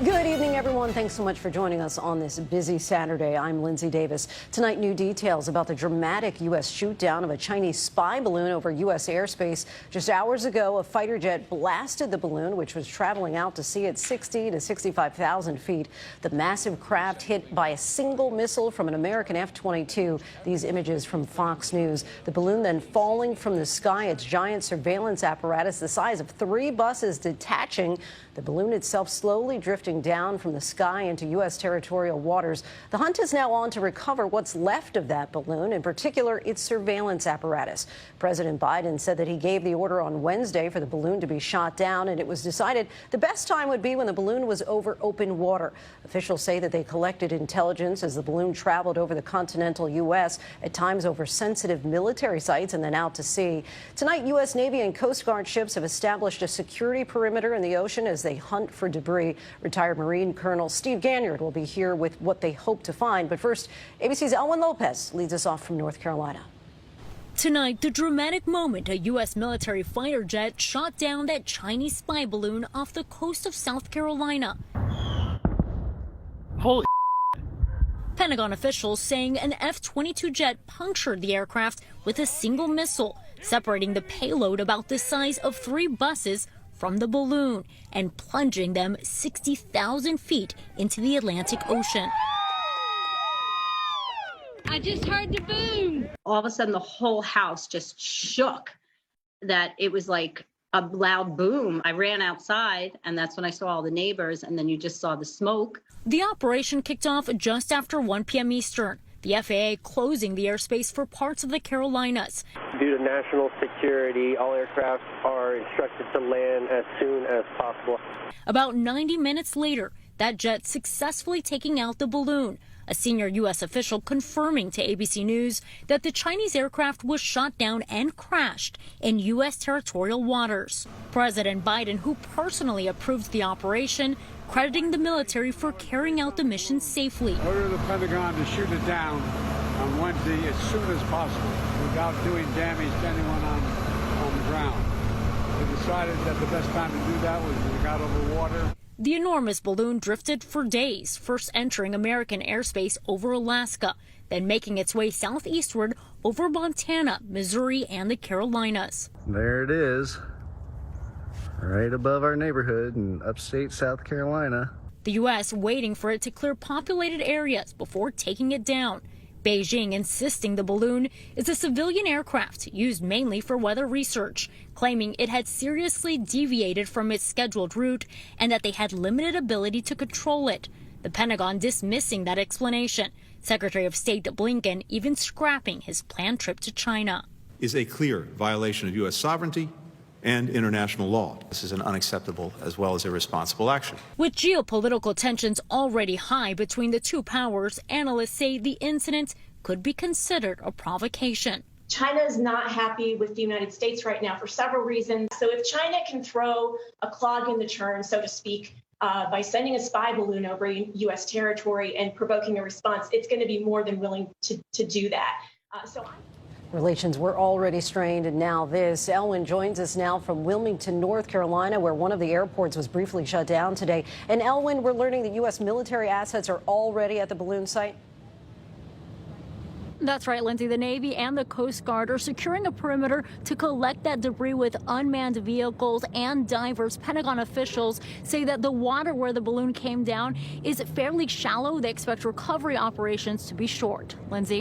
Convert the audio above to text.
Good evening, everyone. Thanks so much for joining us on this busy Saturday. I'm Lindsay Davis. Tonight, new details about the dramatic U.S. shoot-down of a Chinese spy balloon over U.S. airspace. Just hours ago, a fighter jet blasted the balloon, which was traveling out to sea at 60 to 65,000 feet. The massive craft hit by a single missile from an American F-22. These images from Fox News. The balloon then falling from the sky, its giant surveillance apparatus the size of 3 buses detaching. The balloon itself slowly drifting down from the sky into U.S. territorial waters. The hunt is now on to recover what's left of that balloon, in particular its surveillance apparatus. President Biden said that he gave the order on Wednesday for the balloon to be shot down, and it was decided the best time would be when the balloon was over open water. Officials say that they collected intelligence as the balloon traveled over the continental U.S., at times over sensitive military sites and then out to sea. Tonight, U.S. Navy and Coast Guard ships have established a security perimeter in the ocean as they hunt for debris. Retired Marine Colonel Steve Ganyard will be here with what they hope to find. But first, ABC's Elwin Lopez leads us off from North Carolina. Tonight, the dramatic moment a U.S. military fighter jet shot down that Chinese spy balloon off the coast of South Carolina. Holy Pentagon officials saying an F-22 jet punctured the aircraft with a single missile, separating the payload about the size of 3 buses from the balloon and plunging them 60,000 feet into the Atlantic Ocean. I just heard the boom. All of a sudden, the whole house just shook, that it was like a loud boom. I ran outside, and that's when I saw all the neighbors, and then you just saw the smoke. The operation kicked off just after 1 p.m. Eastern, the FAA closing the airspace for parts of the Carolinas. Due to national security, all aircraft are instructed to land as soon as possible. About 90 minutes later, that jet successfully taking out the balloon. A senior U.S. official confirming to ABC News that the Chinese aircraft was shot down and crashed in U.S. territorial waters. President Biden, who personally approved the operation, crediting the military for carrying out the mission safely. Order the Pentagon to shoot it down on Wednesday as soon as possible without doing damage to anyone on the ground. They decided that the best time to do that was when it got over water. The enormous balloon drifted for days, first entering American airspace over Alaska, then making its way southeastward over Montana, Missouri, and the Carolinas. There it is, right above our neighborhood in upstate South Carolina. The U.S. waiting for it to clear populated areas before taking it down. Beijing insisting the balloon is a civilian aircraft used mainly for weather research, claiming it had seriously deviated from its scheduled route and that they had limited ability to control it. The Pentagon dismissing that explanation. Secretary of State Blinken even scrapping his planned trip to China. Is a clear violation of U.S. sovereignty and international law. This is an unacceptable as well as irresponsible action. With geopolitical tensions already high between the two powers, analysts say the incident could be considered a provocation. China is not happy with the United States right now for several reasons. So if China can throw a clog in the churn, so to speak, by sending a spy balloon over U.S. territory and provoking a response, it's going to be more than willing to do that. Relations were already strained, and now this. Elwin joins us now from Wilmington, North Carolina, where one of the airports was briefly shut down today. And Elwin, we're learning that U.S. military assets are already at the balloon site. That's right, Lindsay. The Navy and the Coast Guard are securing a perimeter to collect that debris with unmanned vehicles and divers. Pentagon officials say that the water where the balloon came down is fairly shallow. They expect recovery operations to be short. Lindsay.